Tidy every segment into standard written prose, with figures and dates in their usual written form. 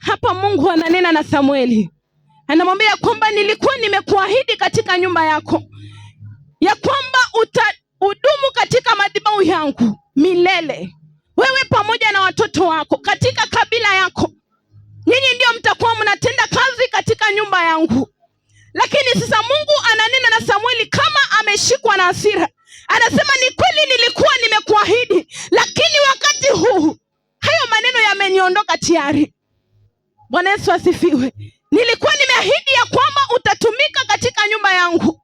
Hapa Mungu ananena na Samueli, anamwambia kwamba nilikuwa nimekuahidi katika nyumba yako ya kwamba utahudumu katika madhabahu yangu milele, wewe pamoja na watoto wako katika kabila yako. Nyinyi ndio mtakuwa mnatenda kazi katika nyumba yangu. Lakini sasa Mungu ananena na Samueli kama ameshikwa na hasira. Anasema ni kweli nilikuwa nimekuahidi, lakini wakati huu hayo maneno yameniondoka tayari. Bwana Yesu asifiwe. Nilikuwa nimeahidi ya kwamba utatumika katika nyumba yangu,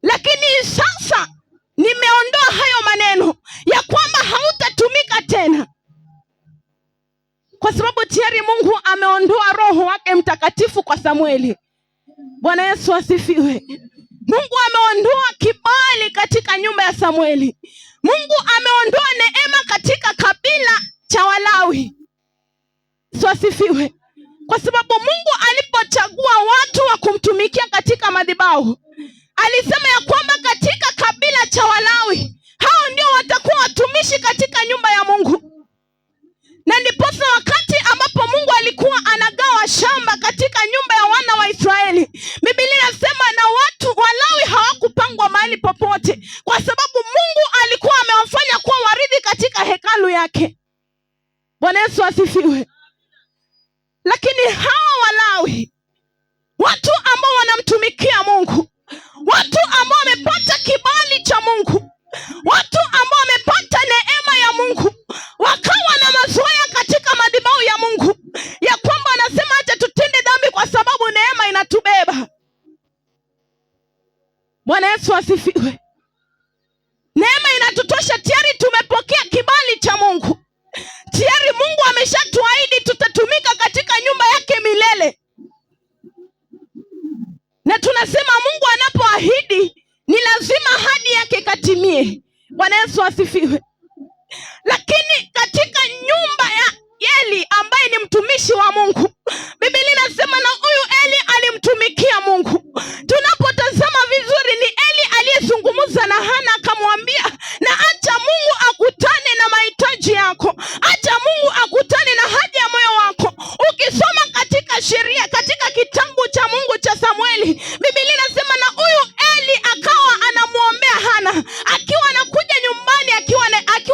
lakini sasa nimeondoa hayo maneno ya kwamba hautatumika tena, kwa sababu tayari Mungu ameondoa Roho wake Mtakatifu kwa Samueli. Bwana Yesu asifiwe. Mungu ameondoa kibali katika nyumba ya Samueli. Mungu ameondoa neema katika kabila cha Walawi. Yesu asifiwe. Kwa sababu Mungu alipochagua watu wa kumtumikia katika madhabahu, alisema ya kwamba katika kabila cha Walawi hao ndio watakuwa watumishi katika nyumba ya Mungu. Na ndiposa wakati ambapo Mungu alikuwa anagawa shamba katika nyumba ya wana wa Israeli, Biblia inasema na watu Walawi hawakupangwa mahali popote, kwa sababu Mungu alikuwa amewafanya kuwa warithi katika hekalu yake. Bwana Yesu asifiwe. Lakini hawa Walawi, watu ambao wanamtumikia Mungu, watu ambao wamepata kibali cha Mungu, watu ambao wamepata neema ya Mungu, wakawa na mazoea katika madhabahu ya Mungu ya kwamba anasema acha tutende dhambi kwa sababu neema inatubeba. Bwana Yesu asifiwe. Neema inatutosha, tayari tumepokea kibali cha Mungu. Tayari Mungu ameshatuahidi tutatumika katika nyumba yake milele. Na tunasema Mungu anapoahidi ni lazima ahadi yake katimie. Bwana Yesu asifiwe. Lakini katika nyumba ya Eli ambaye ni mtumishi wa Mungu, Biblia inasema na huyu Eli alimtumikia Mungu. Tunapotazama vizuri ni Eli aliyezungumza na Hana akamwambia, na acha Mungu akutane na mahitaji yako. Acha Mungu akutane na haja ya moyo wako. Ukisoma katika sheria, katika kitabu cha Mungu cha Samueli, Biblia inasema na huyu Eli akawa anamuombea Hana, akiwa anakuja nyumbani, akiwa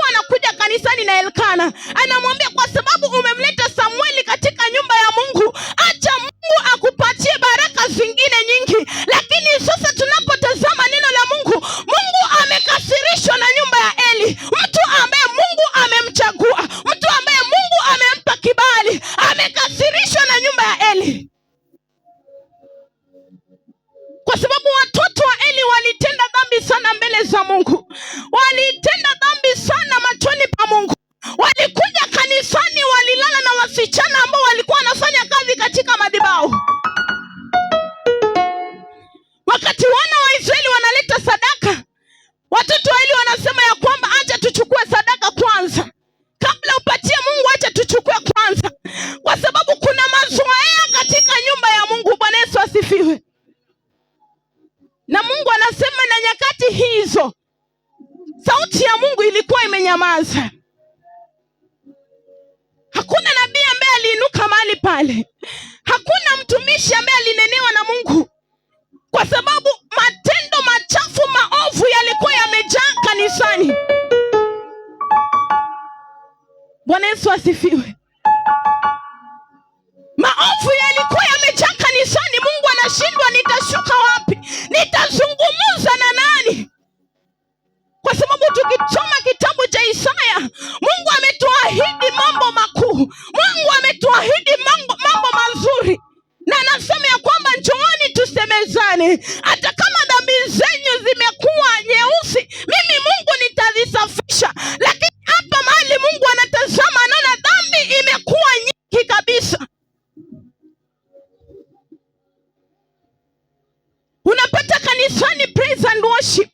anakuja kanisani na Elkana, anamwambia kwa sababu umemleta Samueli katika nyumba ya Mungu, acha Mungu akupatie baraka zingine nyingi. Lakini sasa tunapotazama neno la Mungu, Mungu amekasirishwa na nyumba ya Eli, mtu ambaye Mungu amemchagua, mtu ambaye Mungu amempa kibali, amekasirishwa na nyumba ya Eli. Kwa sababu watoto wa Eli walitenda dhambi sana mbele za Mungu. Walitenda dhambi sana machoni pa Mungu. Walikuja kanisani, walilala na wasichana ambao walikuwa wanafanya kazi katika madhabahu. Wakati wana wa Israeli wanaleta sadaka, watoto wa Eli wanasema ya kwamba acha tuchukue sadaka kwanza. Kabla upatie Mungu, acha tuchukue kwanza. Kwa sababu kuna mazoea katika nyumba ya Mungu. Bwana Yesu asifiwe. Na Mungu anasema na nyakati hizo sauti ya Mungu ilikuwa imenyamaza. Hakuna nabii ambaye aliinuka mahali pale. Hakuna mtumishi ambaye alinenewa na Mungu, kwa sababu matendo machafu, maovu yalikuwa yamejaa kanisani. Bwana Yesu asifiwe. Maovu yalikuwa yamejaa kanisani. Mungu anashindwa, nitashuka wapi? Nitazungumza na nani? Kwa sababu tukisoma kitabu cha Isaya, Mungu ametuahidi mambo makuu. Mungu ametuahidi mambo mazuri. Na anasema ya kwamba njooni tusemezane. Hata kama dhambi zenyu zimekuwa nyeusi, mimi Mungu nitazisafisha. Lakini hapa mahali Mungu anatazama, anaona dhambi imekuwa nyingi kabisa. Unapata kanisani praise and worship,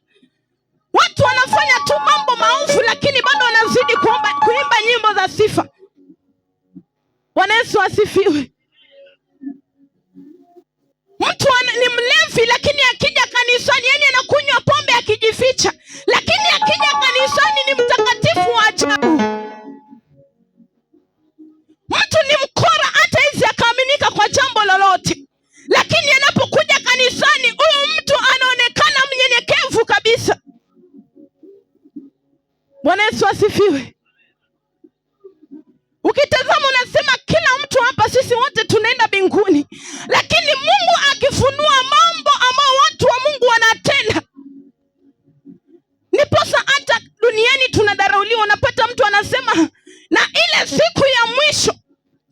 watu wanafanya tu mambo maovu, lakini bado wanazidi kuimba nyimbo za sifa. Bwana Yesu asifiwe. Mtu ni mlevi, lakini akija kanisani, yani anakunywa pombe akijificha, lakini akija kanisani ni mtakatifu wa ajabu. Mtu ni mkora, hata hizi asifiwe. Ukitazama unasema kila mtu hapa, sisi wote tunaenda mbinguni, lakini Mungu akifunua mambo ambayo watu wa Mungu wanatenda, niposa hata duniani tunadharauliwa. Unapata mtu anasema na ile siku ya mwisho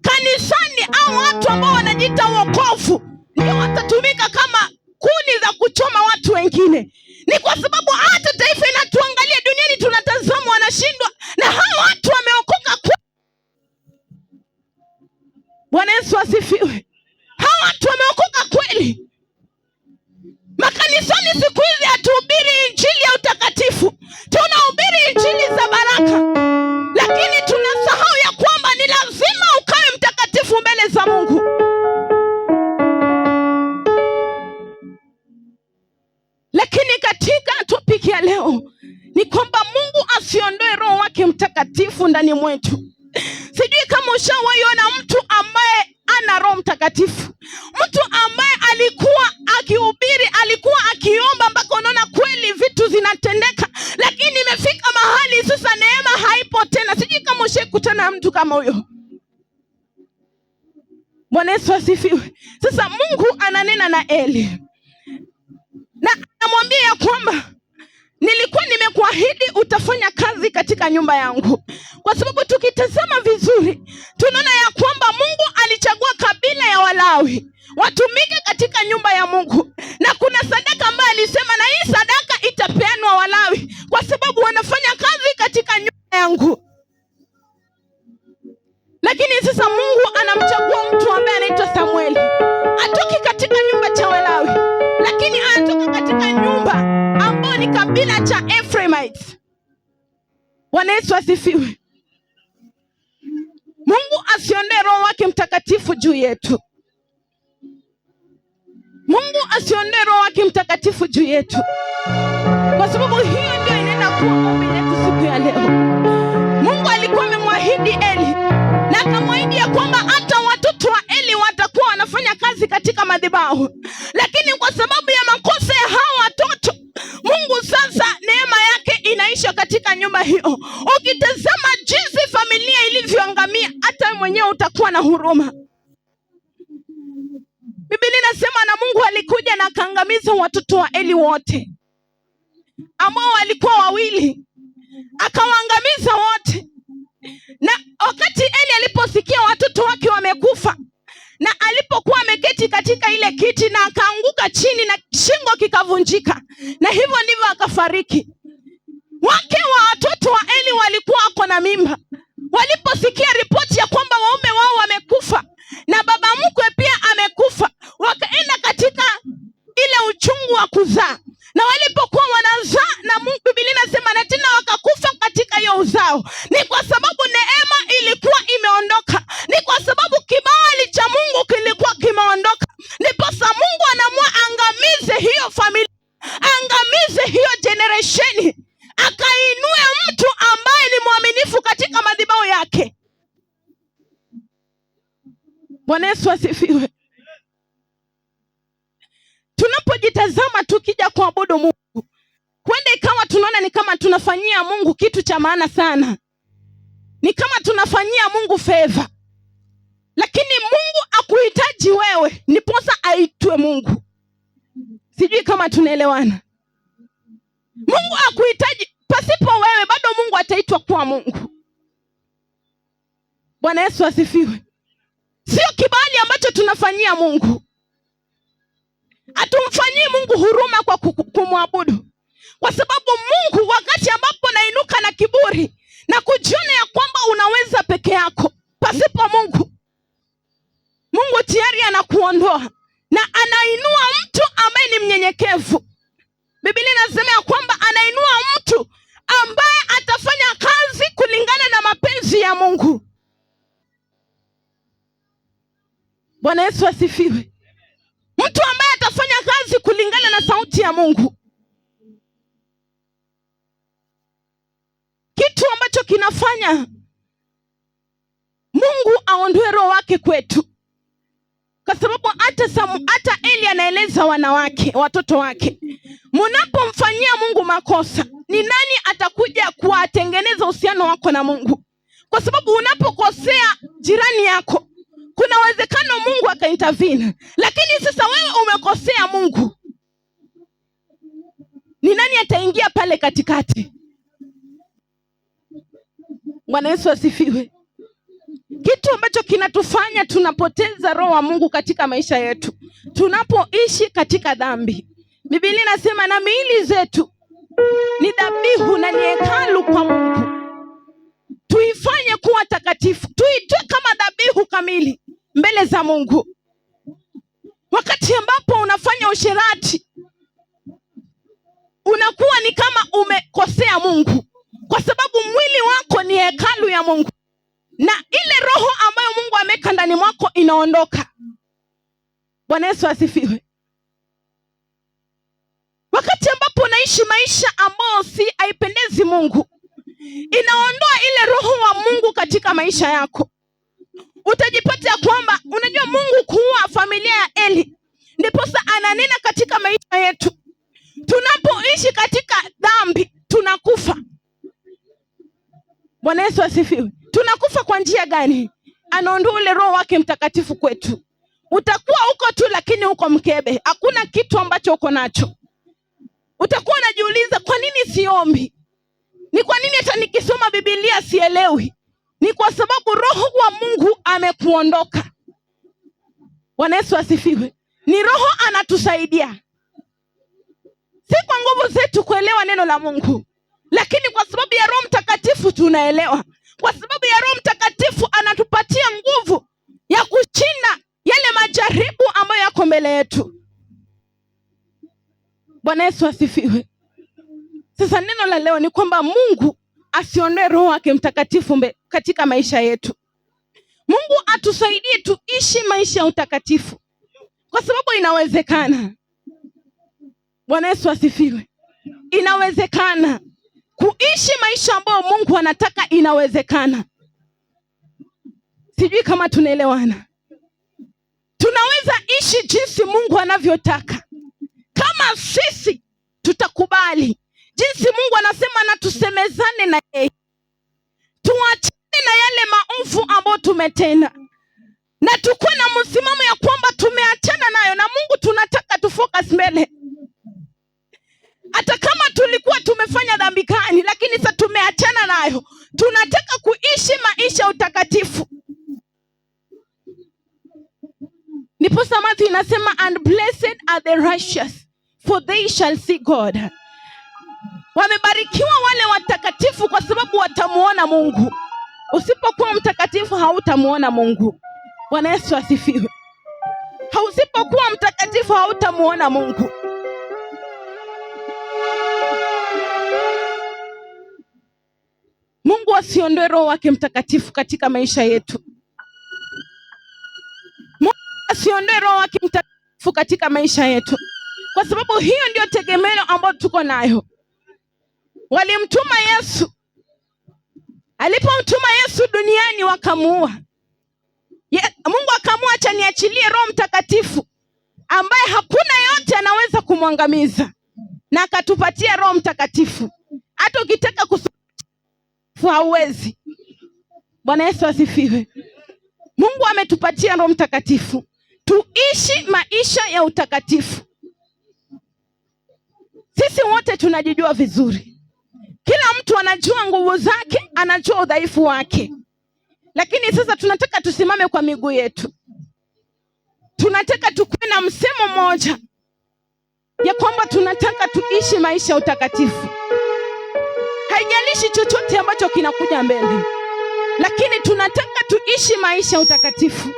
kanisani au watu ambao wanajiita wokovu ndio watatumika kama kuni za kuchoma watu wengine. Ni kwa sababu hata taifa inatuangalia duniani, tunatazama wanashindwa, na hao watu wameokoka Bwana Yesu asifiwe. Hao watu wameokoka kweli. Makanisani siku hizi hatuhubiri injili ya utakatifu, tunahubiri injili za baraka, lakini tunasahau ya kwamba ni lazima ukawe mtakatifu mbele za Mungu. Lakini katika topiki ya leo ni kwamba Mungu asiondoe Roho wake Mtakatifu ndani mwetu. Sijui kama ushawahiona mtu ambaye ana Roho Mtakatifu, mtu ambaye alikuwa akihubiri, alikuwa akiomba mpaka unaona kweli vitu zinatendeka, lakini imefika mahali sasa neema haipo tena. Sijui kama ushakutana na mtu kama huyo. Bwana Yesu asifiwe. Sasa Mungu ananena na Eli na anamwambia ya kwamba nilikuwa nimekuahidi utafanya kazi katika nyumba yangu. Kwa sababu tukitazama vizuri tunaona ya kwamba Mungu alichagua kabila ya Walawi watumike katika nyumba ya Mungu, na kuna sadaka ambayo alisema na hii sadaka itapeanwa Walawi kwa sababu wanafanya kazi katika nyumba yangu. Lakini sasa Mungu anamchagua mtu ambaye anaitwa Samueli, atoki katika nyumba cha Walawi, lakini anatoka katika nyumba ambayo ni kabila cha Ephraimites. Bwana Yesu asifiwe. Mungu asiondoe Roho wake Mtakatifu juu yetu. Mungu asiondoe Roho wake Mtakatifu juu yetu, kwa sababu hiyo ndio inaenda kuwa ombi letu siku ya leo. Mungu alikuwa amemwahidi Eli na akamwahidi ya kwamba hata watoto wa Eli watakuwa wanafanya kazi katika madhabahu, lakini kwa sababu ya makosa ya hao watoto, Mungu sasa neema yake inaisha katika nyumba hiyo. Ukitazama jinsi familia ilivyoangamia, hata mwenyewe utakuwa na huruma. Biblia inasema na Mungu alikuja na akaangamiza watoto wa Eli wote ambao walikuwa wawili, akawaangamiza wote. Na wakati Eli aliposikia watoto wake wamekufa, na alipokuwa ameketi katika ile kiti, na akaanguka chini na shingo kikavunjika, na hivyo ndivyo akafariki. Wake wa watoto wa Eli walikuwa wako na mimba. Waliposikia ripoti ya kwamba waume wao wamekufa na baba mkwe pia amekufa, wakaenda katika ile uchungu wa kuzaa. Na walipokuwa wanazaa, na Mungu, Biblia inasema na tena wakakufa katika hiyo uzao. Ni kwa sababu neema ilikuwa imeondoka, ni kwa sababu kibali cha Mungu kilikuwa kimeondoka. Ndiposa Mungu anaamua angamize hiyo familia, angamize hiyo generation, akainue mtu ambaye ni mwaminifu katika madhabahu yake. Bwana Yesu asifiwe. Tunapojitazama tukija kuabudu Mungu, kwenda ikawa tunaona ni kama tunafanyia Mungu kitu cha maana sana, ni kama tunafanyia Mungu favor. Lakini Mungu akuhitaji wewe niposa aitwe Mungu. Sijui kama tunaelewana. Mungu akuhitaji, pasipo wewe bado Mungu ataitwa kuwa Mungu. Bwana Yesu asifiwe. Sio kibali ambacho tunafanyia Mungu. Hatumfanyii Mungu huruma kwa kumwabudu, kwa sababu Mungu wakati ambapo nainuka na kiburi na kujiona ya kwamba unaweza peke yako pasipo Mungu, Mungu tayari anakuondoa na anainua mtu ambaye ni mnyenyekevu. Biblia inasema ya kwamba anainua mtu ambaye atafanya kazi kulingana na mapenzi ya Mungu. Bwana Yesu asifiwe. Mtu ambaye atafanya kazi kulingana na sauti ya Mungu. Kitu ambacho kinafanya Mungu aondoe Roho wake kwetu, kwa sababu hata Eli anaeleza watoto wake, mnapomfanyia Mungu makosa, ni nani atakuja kuwatengeneza uhusiano wako na Mungu? Kwa sababu unapokosea jirani yako, kuna uwezekano Mungu akaintervene, lakini sasa wewe umekosea Mungu, ni nani ataingia pale katikati? Bwana Yesu asifiwe. Kitu ambacho kinatufanya tunapoteza roho wa Mungu katika maisha yetu, tunapoishi katika dhambi. Biblia inasema na miili zetu ni dhabihu na ni hekalu kwa Mungu. Tuifanye kuwa takatifu, tuitoe kama dhabihu kamili mbele za Mungu. Wakati ambapo unafanya usherati, unakuwa ni kama umekosea Mungu, kwa sababu mwili wako ni hekalu ya Mungu, na ile roho ambayo Mungu ameweka ndani mwako inaondoka. Bwana Yesu asifiwe. Wakati ambapo unaishi maisha ambayo si haipendezi Mungu, inaondoa ile roho wa Mungu katika maisha yako. Utajipata ya kwamba unajua Mungu kuua familia ya Eli, ndiposa ananena katika maisha yetu. Tunapoishi katika dhambi tunakufa. Bwana Yesu asifiwe. Tunakufa kwa njia gani? Anaondoa ule roho wake mtakatifu kwetu. Utakuwa uko tu, lakini uko mkebe, hakuna kitu ambacho uko nacho. Utakuwa unajiuliza, kwa nini siombi? Ni kwa nini hata nikisoma Biblia sielewi? Ni kwa sababu roho wa Mungu amekuondoka. Bwana Yesu asifiwe. Ni roho anatusaidia, si kwa nguvu zetu kuelewa neno la Mungu, lakini kwa sababu ya Roho Mtakatifu tunaelewa. Kwa sababu ya Roho Mtakatifu anatupatia nguvu ya kushinda yale majaribu ambayo yako mbele yetu. Bwana Yesu asifiwe. Sasa neno la leo ni kwamba Mungu asiondoe Roho wake Mtakatifu katika maisha yetu. Mungu atusaidie tuishi maisha ya utakatifu, kwa sababu inawezekana. Bwana Yesu asifiwe. Inawezekana kuishi maisha ambayo Mungu anataka, inawezekana. Sijui kama tunaelewana. Tunaweza ishi jinsi Mungu anavyotaka kama sisi tutakubali jinsi Mungu anasema, na tusemezane na yeye, tuachane na yale maovu ambayo tumetenda, na tukuwe na msimamo ya kwamba tumeachana nayo, na Mungu tunataka tufocus mbele. Hata kama tulikuwa tumefanya dhambi gani, lakini sasa tumeachana nayo, tunataka kuishi maisha utakatifu. Ndipo Mathayo inasema, and blessed are the righteous, for they shall see God. Wamebarikiwa wale watakatifu, kwa sababu watamuona Mungu. Usipokuwa mtakatifu hautamuona Mungu. Bwana Yesu asifiwe. Usipokuwa mtakatifu hautamuona Mungu. Mungu asiondoe Roho wake Mtakatifu katika maisha yetu. Mungu asiondoe Roho wake Mtakatifu katika maisha yetu, kwa sababu hiyo ndio tegemeo ambayo tuko nayo. Walimtuma Yesu. Alipomtuma Yesu duniani wakamuua. Mungu akamua, acha niachilie Roho Mtakatifu ambaye hakuna yote anaweza kumwangamiza, na akatupatia Roho Mtakatifu. Hata ukitaka hauwezi. Bwana Yesu asifiwe. Mungu ametupatia Roho Mtakatifu tuishi maisha ya utakatifu. Sisi wote tunajijua vizuri. Kila mtu anajua nguvu zake, anajua udhaifu wake. Lakini sasa tunataka tusimame kwa miguu yetu. Tunataka tukuwe na msemo mmoja ya kwamba tunataka tuishi maisha ya utakatifu. Haijalishi chochote ambacho kinakuja mbele, lakini tunataka tuishi maisha ya utakatifu.